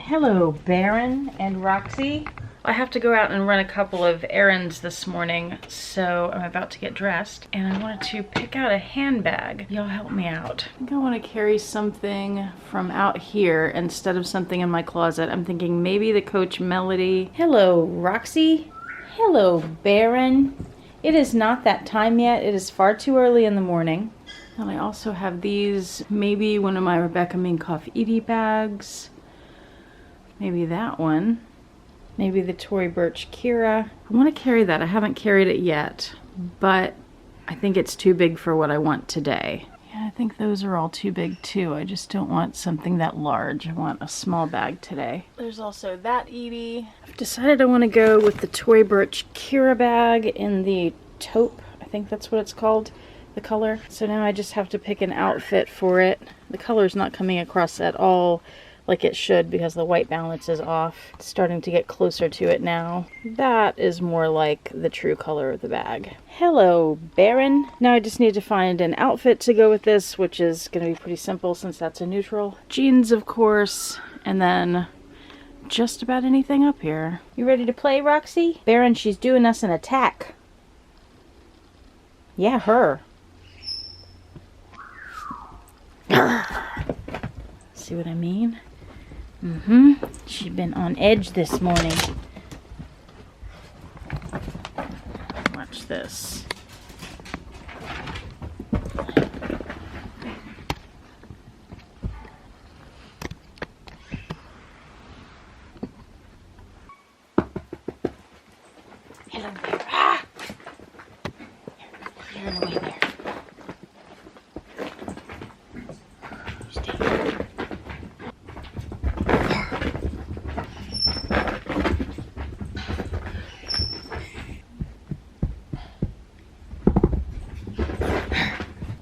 Hello, Baron and Roxy. I have to go out and run a couple of errands this morning, so I'm about to get dressed, and I wanted to pick out a handbag. Y'all help me out. I think I want to carry something from out here instead of something in my closet. I'm thinking maybe the Coach Melody. Hello, Roxy. Hello, Baron. It is not that time yet. It is far too early in the morning. And I also have these, maybe one of my Rebecca Minkoff Edie bags. Maybe that one. Maybe the Tory Burch Kira. I want to carry that. I haven't carried it yet, but I think it's too big for what I want today. Yeah, I think those are all too big too. I just don't want something that large. I want a small bag today. There's also that Edie. I've decided I want to go with the Tory Burch Kira bag in the taupe. I think that's what it's called, the color. So now I just have to pick an outfit for it. The color's not coming across at all like it should because the white balance is off. It's starting to get closer to it now. That is more like the true color of the bag. Hello, Baron. Now I just need to find an outfit to go with this, which is gonna be pretty simple since that's a neutral. Jeans, of course, and then just about anything up here. You ready to play, Roxy? Baron, she's doing us an attack. Yeah, her. See what I mean? She's been on edge this morning. Watch this. Hello there. Ah! You're in the way there.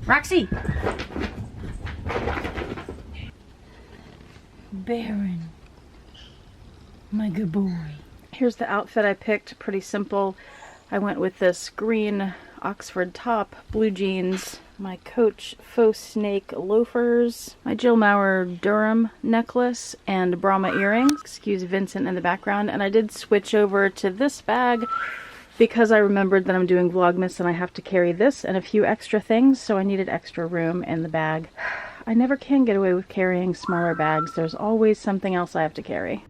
Roxy! Baron. My good boy. Here's the outfit I picked. Pretty simple. I went with this green Oxford top, blue jeans, my Coach faux snake loafers, my Jill Maurer Durham necklace, and Brahma earrings. Excuse Vincent in the background. And I did switch over to this bag because I remembered that I'm doing Vlogmas and I have to carry this and a few extra things, so I needed extra room in the bag. I never can get away with carrying smaller bags. There's always something else I have to carry.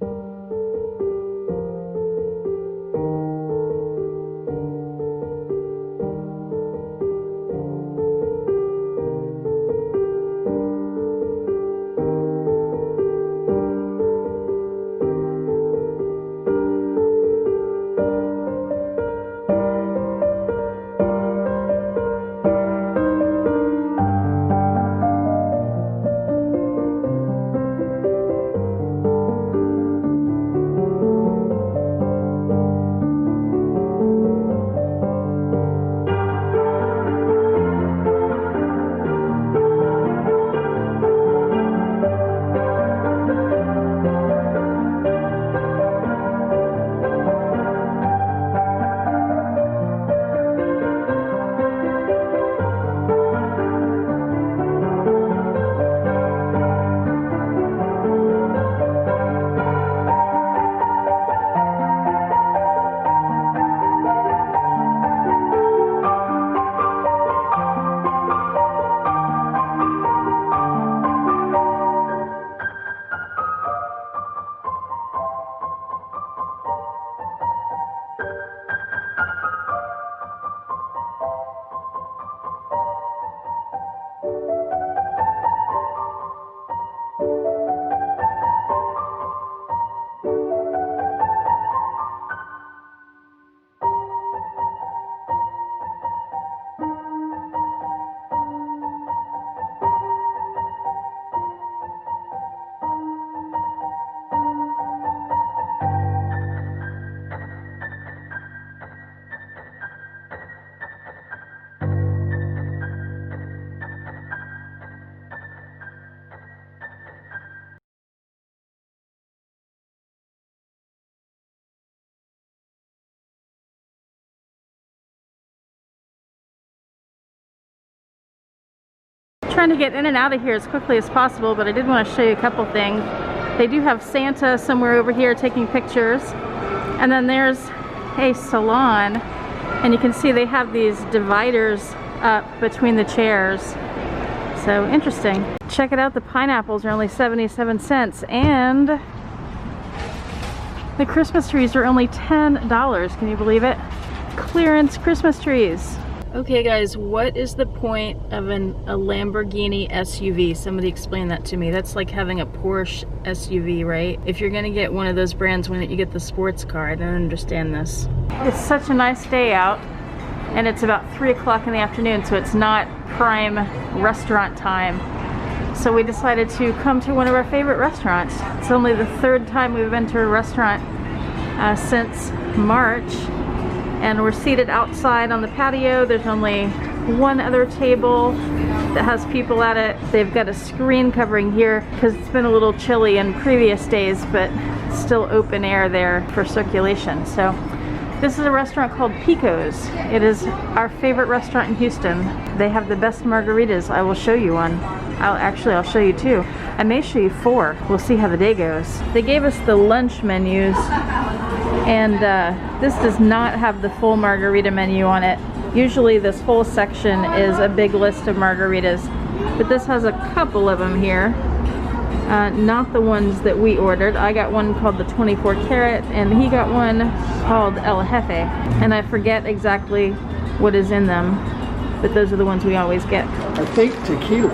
Trying to get in and out of here as quickly as possible, but I did want to show you a couple things. They do have Santa somewhere over here taking pictures. And then there's a salon, and you can see they have these dividers up between the chairs. So interesting. Check it out, the pineapples are only 77 cents, and the Christmas trees are only $10. Can you believe it? Clearance Christmas trees. Okay guys, what is the point of a Lamborghini SUV? Somebody explain that to me. That's like having a Porsche SUV, right? If you're gonna get one of those brands, why don't you get the sports car? I don't understand this. It's such a nice day out, and it's about 3 o'clock in the afternoon, so it's not prime restaurant time. So we decided to come to one of our favorite restaurants. It's only the 3rd time we've been to a restaurant since March. And we're seated outside on the patio. There's only one other table that has people at it. They've got a screen covering here because it's been a little chilly in previous days, but still open air there for circulation. So this is a restaurant called Pico's. It is our favorite restaurant in Houston. They have the best margaritas. I will show you one. I'll show you 2. I may show you 4. We'll see how the day goes. They gave us the lunch menus, and this does not have the full margarita menu on it. Usually this whole section is a big list of margaritas, but this has a couple of them here. Not the ones that we ordered. I got one called the 24 karat, and he got one called El Jefe, and I forget exactly what is in them, but those are the ones we always get. I think tequila.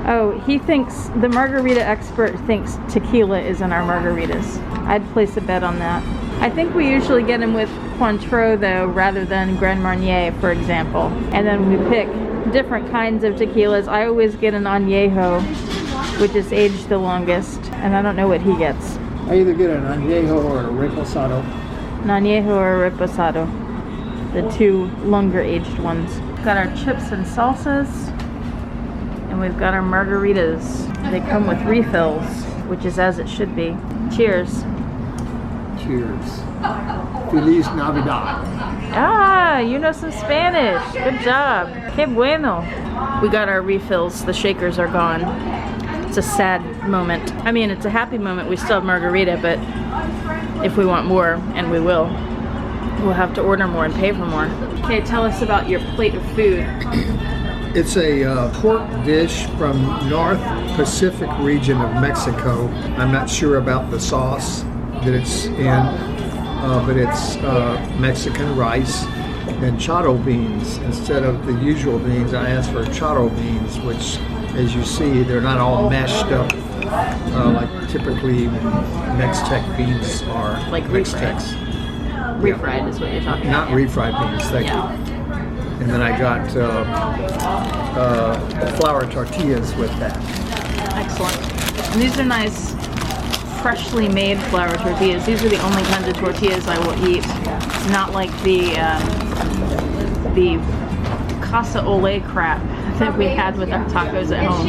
Oh, he thinks, the margarita expert thinks tequila is in our margaritas. I'd place a bet on that. I think we usually get them with Cointreau though, rather than Grand Marnier, for example. And then we pick different kinds of tequilas. I always get an Añejo, which is aged the longest, and I don't know what he gets. I either get an Añejo or a Reposado. An Añejo or a Reposado, the 2 longer aged ones. Got our chips and salsas, and we've got our margaritas. They come with refills, which is as it should be. Cheers. Cheers. Feliz Navidad. Ah, you know some Spanish. Good job. Que bueno. We got our refills. The shakers are gone. It's a sad moment. I mean, it's a happy moment. We still have margarita, but if we want more, and we will, we'll have to order more and pay for more. Okay, tell us about your plate of food. It's a pork dish from North Pacific region of Mexico. I'm not sure about the sauce that it's in, but it's Mexican rice and charo beans. Instead of the usual beans, I asked for charo beans, which, as you see, they're not all mashed up like typically Mex-Tex beans are. Like Mex-Tex. Refried is what you're talking about. Not refried beans, thank you. And then I got flour tortillas with that. Excellent. And these are nice, freshly made flour tortillas. These are the only kinds of tortillas I will eat. Not like the Casa Ole crap that we had with our tacos at home.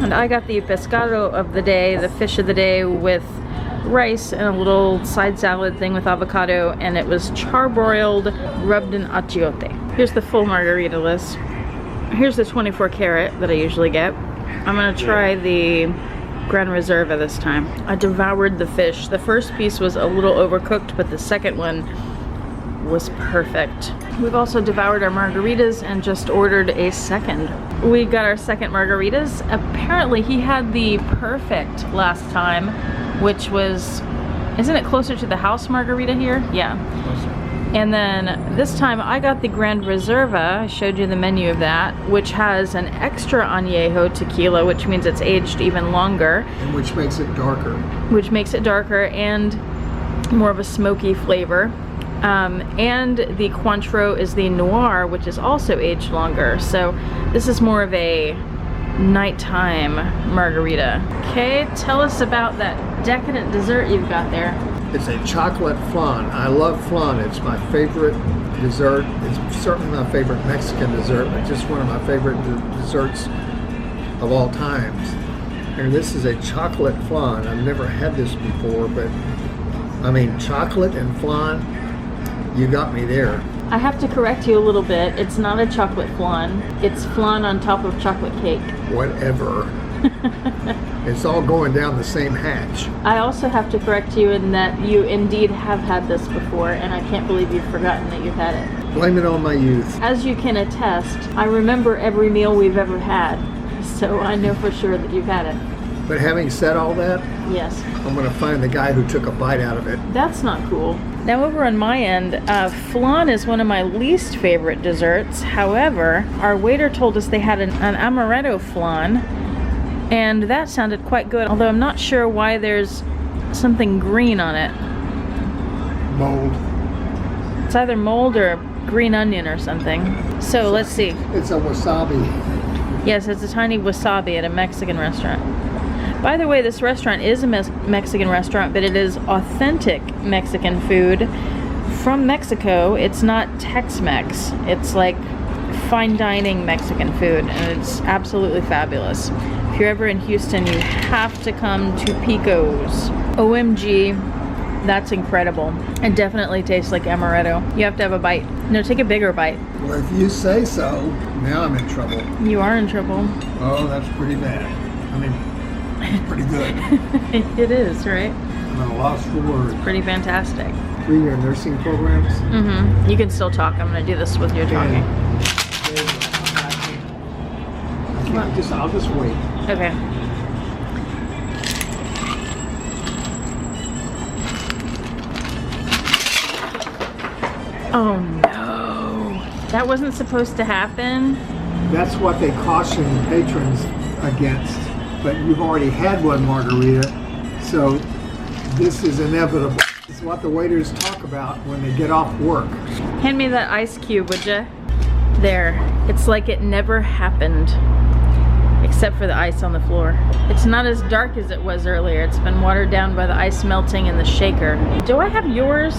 And I got the pescado of the day, the fish of the day, with rice and a little side salad thing with avocado, and it was charbroiled, rubbed in achiote. Here's the full margarita list. Here's the 24 karat that I usually get. I'm gonna try the Gran Reserva this time. I devoured the fish. The first piece was a little overcooked, but the second one was perfect. We've also devoured our margaritas and just ordered a second. We got our second margaritas. Apparently he had the perfect last time, which was, isn't it closer to the house margarita here? Yeah. And then this time I got the Grand Reserva. I showed you the menu of that, which has an extra Añejo tequila, which means it's aged even longer. And which makes it darker. Which makes it darker and more of a smoky flavor. And the Cointreau is the Noir, which is also aged longer. So this is more of a nighttime margarita. Okay, tell us about that decadent dessert you've got there. It's a chocolate flan. I love flan. It's my favorite dessert. It's certainly my favorite Mexican dessert, but just one of my favorite desserts of all times. And this is a chocolate flan. I've never had this before, but I mean, chocolate and flan, you got me there. I have to correct you a little bit. It's not a chocolate flan. It's flan on top of chocolate cake. Whatever. It's all going down the same hatch. I also have to correct you in that you indeed have had this before, and I can't believe you've forgotten that you've had it. Blame it on my youth. As you can attest, I remember every meal we've ever had, so I know for sure that you've had it. But having said all that, Yes. I'm going to find the guy who took a bite out of it. That's not cool. Now over on my end, flan is one of my least favorite desserts. However, our waiter told us they had an amaretto flan, and that sounded quite good, although I'm not sure why there's something green on it. Mold. It's either mold or green onion or something. So let's see. It's a wasabi. Yes, it's a tiny wasabi at a Mexican restaurant. By the way, this restaurant is a Mexican restaurant, but it is authentic Mexican food from Mexico. It's not Tex-Mex. It's like fine dining Mexican food, and it's absolutely fabulous. If you're ever in Houston, you have to come to Pico's. OMG, that's incredible. It definitely tastes like amaretto. You have to have a bite. No, take a bigger bite. Well, if you say so, now I'm in trouble. You are in trouble. Oh, that's pretty bad. I mean, it's pretty good. It is, right? I'm at a loss for words. Pretty fantastic. 3-year nursing programs. Mm-hmm. You can still talk. I'm going to do this with your talking. I'll just wait. Okay. Oh no. That wasn't supposed to happen. That's what they caution patrons against. But you've already had one margarita, so this is inevitable. It's what the waiters talk about when they get off work. Hand me that ice cube, would ya? There. It's like it never happened. Except for the ice on the floor. It's not as dark as it was earlier. It's been watered down by the ice melting in the shaker. Do I have yours?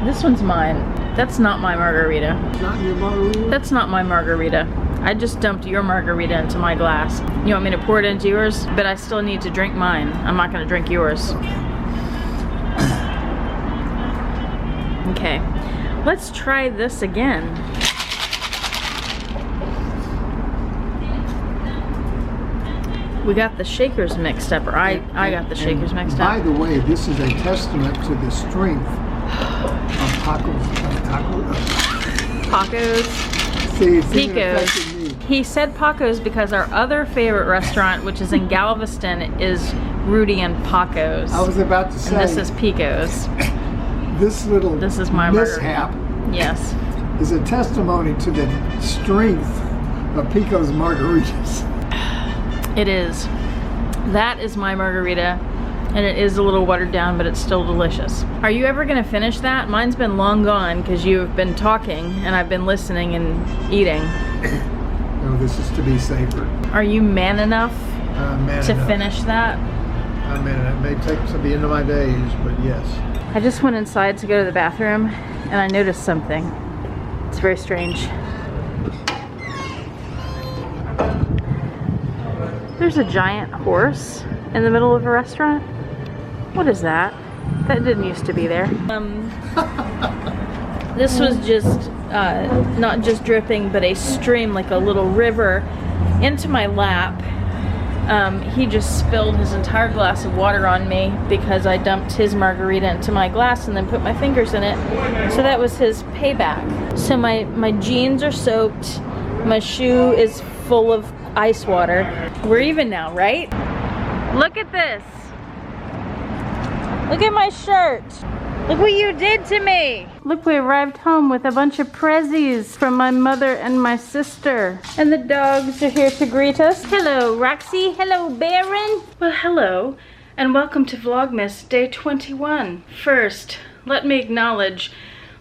This one's mine. That's not my margarita. It's not your margarita? That's not my margarita. I just dumped your margarita into my glass. You want me to pour it into yours? But I still need to drink mine. I'm not gonna drink yours. Okay, let's try this again. We got the shakers mixed up, or I got the shakers mixed up. By the way, this is a testament to the strength of Paco's. See, it's even Pico's. affecting me. He said Paco's because our other favorite restaurant, which is in Galveston, is Rudy and Paco's. I was about to say. And this is Pico's. This is my mishap margarita. Yes. is a testimony to the strength of Pico's margaritas. It is. That is my margarita, and it is a little watered down, but it's still delicious. Are you ever gonna finish that? Mine's been long gone because you've been talking and I've been listening and eating. No, this is to be savored. Are you man enough to enough. finish that? I mean, it may take to the end of my days, but yes. I just went inside to go to the bathroom and I noticed something. It's very strange. There's a giant horse in the middle of a restaurant. What is that? That didn't used to be there. This was just, not just dripping, but a stream, like a little river, into my lap. He just spilled his entire glass of water on me because I dumped his margarita into my glass and then put my fingers in it. So that was his payback. So my jeans are soaked. My shoe is full of ice water. We're even now, right? Look at this. Look at my shirt. Look what you did to me. Look, we arrived home with a bunch of prezzies from my mother and my sister. And the dogs are here to greet us. Hello, Roxy. Hello, Baron. Well, hello, and welcome to Vlogmas Day 21. First, let me acknowledge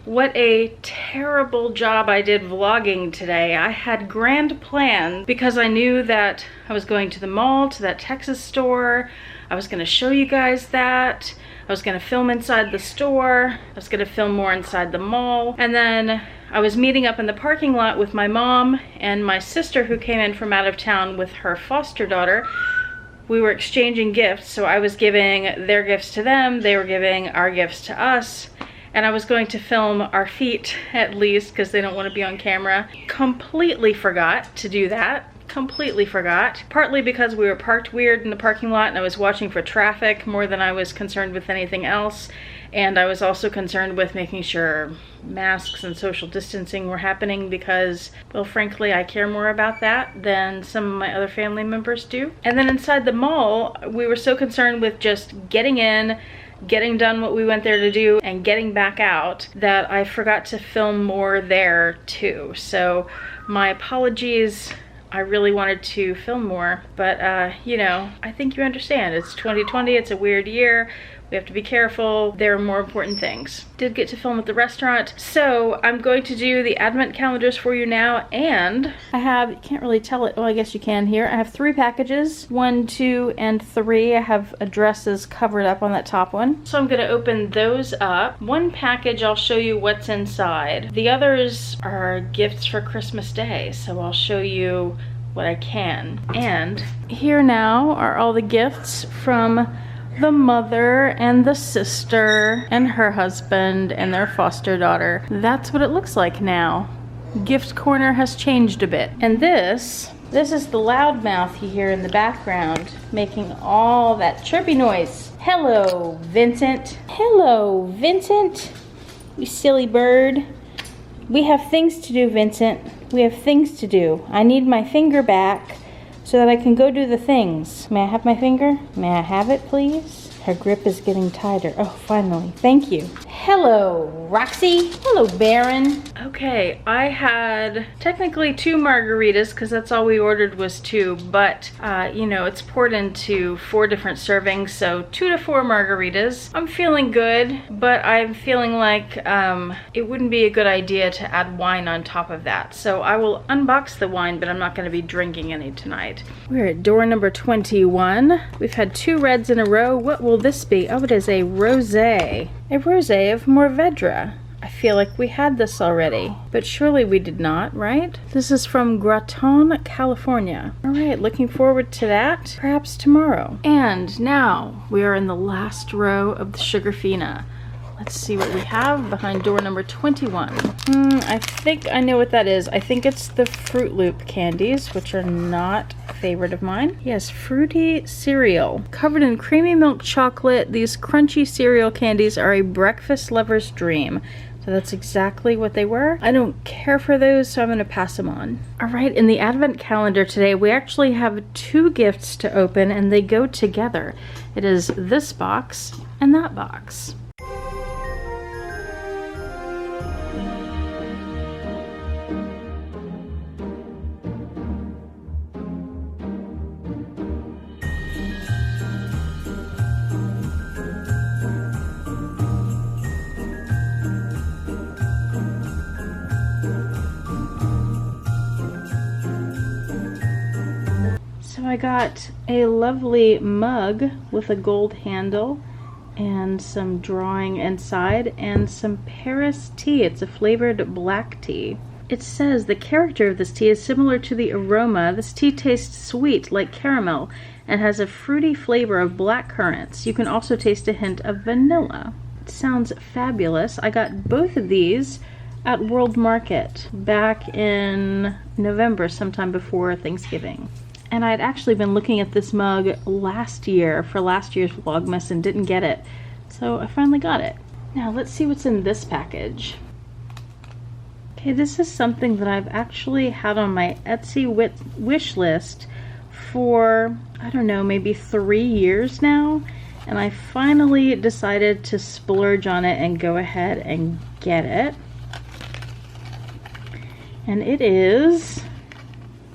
what a terrible job I did vlogging today. I had grand plans because I knew that I was going to the mall, to that Texas store. I was gonna show you guys that. I was gonna film inside the store. I was gonna film more inside the mall. And then I was meeting up in the parking lot with my mom and my sister who came in from out of town with her foster daughter. We were exchanging gifts, so I was giving their gifts to them, they were giving our gifts to us. And I was going to film our feet at least because they don't want to be on camera. Completely forgot to do that. completely forgot. Partly because we were parked weird in the parking lot and I was watching for traffic more than I was concerned with anything else. And I was also concerned with making sure masks and social distancing were happening because, well, frankly, I care more about that than some of my other family members do. And then inside the mall, we were so concerned with just getting in, getting done what we went there to do, and getting back out that I forgot to film more there too. So my apologies. I really wanted to film more, but you know, I think you understand. It's 2020, it's a weird year. We have to be careful. There are more important things. Did get to film at the restaurant. So I'm going to do the advent calendars for you now, and I have, you can't really tell it, well, I guess you can here. I have 3 packages, 1, 2, and 3. I have addresses covered up on that top one. So I'm gonna open those up. One package, I'll show you what's inside. The others are gifts for Christmas Day, so I'll show you what I can. And here now are all the gifts from the mother and the sister and her husband and their foster daughter. That's what it looks like now. Gift corner has changed a bit. And this is the loudmouth you hear in the background making all that chirpy noise. Hello, Vincent. Hello, Vincent. You silly bird. We have things to do, Vincent. We have things to do. I need my finger back so that I can go do the things. May I have my finger? May I have it, please? Her grip is getting tighter. Oh, finally. Thank you. Hello, Roxy. Hello, Baron. Okay, I had technically 2 margaritas because that's all we ordered was 2, but you know, it's poured into 4 different servings, so 2 to 4 margaritas. I'm feeling good, but I'm feeling like it wouldn't be a good idea to add wine on top of that. So I will unbox the wine, but I'm not going to be drinking any tonight. We're at door number 21. We've had 2 reds in a row. What will this be? Oh, it is a rosé. A rosé of Mourvedre. I feel like we had this already, but surely we did not, right? This is from Rakuten, California. All right, looking forward to that, perhaps tomorrow. And now we are in the last row of the Sugarfina. Let's see what we have behind door number 21. I think I know what that is. I think it's the Fruit Loop candies, which are not a favorite of mine. Yes, fruity cereal. Covered in creamy milk chocolate, these crunchy cereal candies are a breakfast lover's dream. So that's exactly what they were. I don't care for those, so I'm gonna pass them on. All right, in the advent calendar today, we actually have 2 gifts to open and they go together. It is this box and that box. I got a lovely mug with a gold handle and some drawing inside and some Paris tea. It's a flavored black tea. It says the character of this tea is similar to the aroma. This tea tastes sweet like caramel and has a fruity flavor of black currants. You can also taste a hint of vanilla. It sounds fabulous. I got both of these at World Market back in November, sometime before Thanksgiving. And I'd actually been looking at this mug last year for last year's Vlogmas and didn't get it. So I finally got it. Now let's see what's in this package. Okay, this is something that I've actually had on my Etsy wish list for, I don't know, maybe 3 years now. And I finally decided to splurge on it and go ahead and get it. And it is...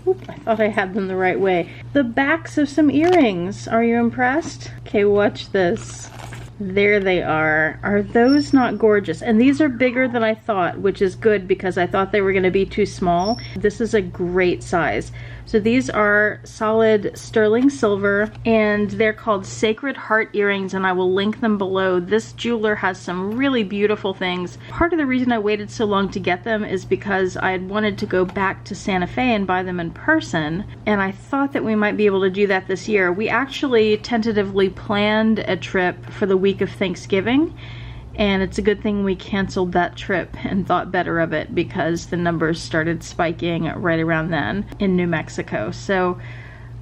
Oop, I thought I had them the right way. The backs of some earrings. Are you impressed? Okay, watch this. There they are. Are those not gorgeous? And these are bigger than I thought, which is good because I thought they were going to be too small. This is a great size. So these are solid sterling silver and they're called Sacred Heart earrings, and I will link them below. This jeweler has some really beautiful things. Part of the reason I waited so long to get them is because I had wanted to go back to Santa Fe and buy them in person, and I thought that we might be able to do that this year. We actually tentatively planned a trip for the week of Thanksgiving, And it's a good thing we canceled that trip and thought better of it, because the numbers started spiking right around then in New Mexico. So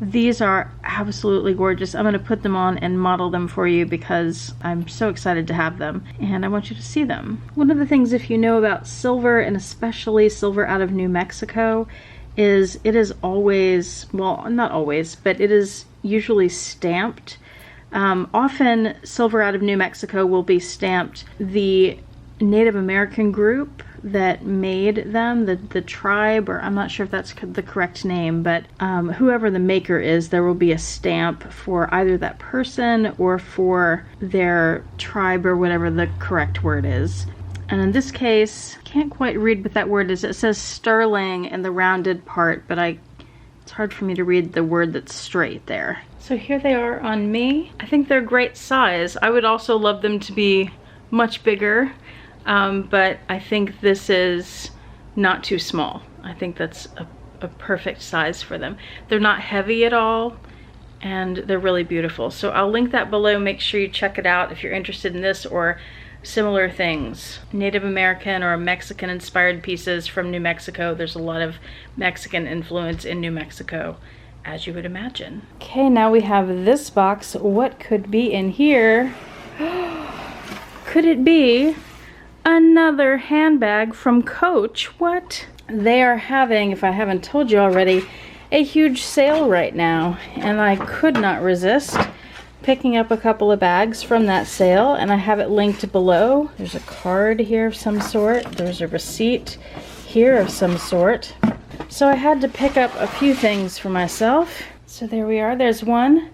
these are absolutely gorgeous. I'm going to put them on and model them for you because I'm so excited to have them and I want you to see them. One of the things, if you know about silver, and especially silver out of New Mexico, is it is always, well, not always, but it is usually stamped. Often silver out of New Mexico will be stamped the Native American group that made them, the tribe, or I'm not sure if that's the correct name, but whoever the maker is, there will be a stamp for either that person or for their tribe, or whatever the correct word is. And in this case, can't quite read what that word is. It says sterling in the rounded part, but it's hard for me to read the word that's straight there. So here they are on me. I think they're great size. I would also love them to be much bigger, but I think this is not too small. I think that's a perfect size for them. They're not heavy at all, and they're really beautiful. So I'll link that below. Make sure you check it out if you're interested in this or similar things. Native American or Mexican inspired pieces from New Mexico. There's a lot of Mexican influence in New Mexico, as you would imagine. Okay, now we have this box. What could be in here? Could it be another handbag from Coach? What? They are having, if I haven't told you already, a huge sale right now, and I could not resist picking up a couple of bags from that sale, and I have it linked below. There's a card here of some sort. There's a receipt here of some sort. So I had to pick up a few things for myself. So there we are. There's one.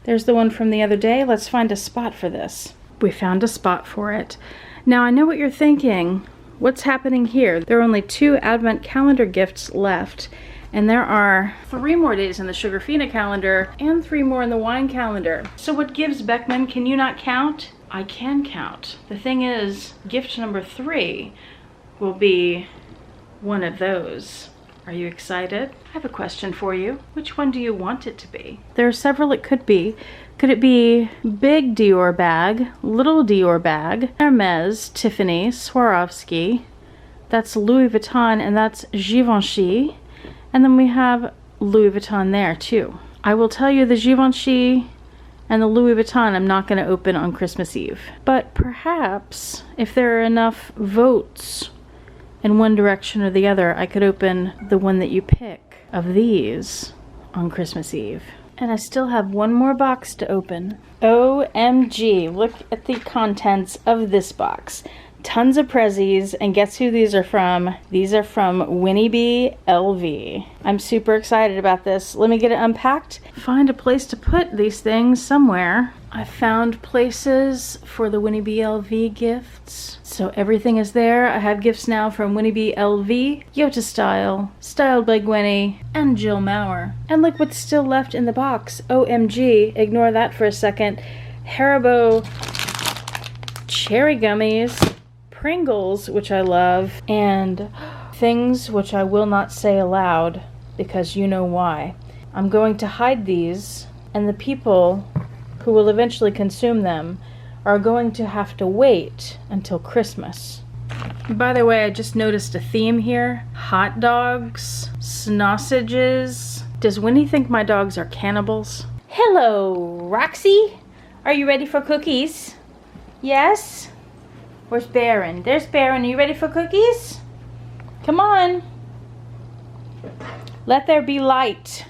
There's the one from the other day. Let's find a spot for this. We found a spot for it. Now I know what you're thinking. What's happening here? There are only 2 Advent calendar gifts left, and there are 3 more days in the Sugarfina calendar and 3 more in the wine calendar. So what gives, Beckman? Can you not count? I can count. The thing is, gift number 3 will be one of those. Are you excited? I have a question for you. Which one do you want it to be? There are several it could be. Could it be big Dior bag, little Dior bag, Hermes, Tiffany, Swarovski, that's Louis Vuitton, and that's Givenchy, and then we have Louis Vuitton there too. I will tell you, the Givenchy and the Louis Vuitton I'm not going to open on Christmas Eve. But perhaps if there are enough votes in one direction or the other, I could open the one that you pick of these on Christmas Eve. And I still have one more box to open. OMG, look at the contents of this box. Tons of prezzies, and guess who these are from? These are from Winnie B LV. I'm super excited about this. Let me get it unpacked. Find a place to put these things somewhere. I found places for the Winnie B LV gifts. So everything is there. I have gifts now from Winnie B LV, Yota Style, Styled by Gwenny, and Jill Maurer. And look what's still left in the box. OMG, ignore that for a second. Haribo cherry gummies, Pringles, which I love, and things which I will not say aloud because you know why. I'm going to hide these, and the people who will eventually consume them are going to have to wait until Christmas. By the way, I just noticed a theme here. Hot dogs, sausages. Does Winnie think my dogs are cannibals? Hello, Roxy. Are you ready for cookies? Yes? Where's Baron? There's Baron. Are you ready for cookies? Come on. Let there be light.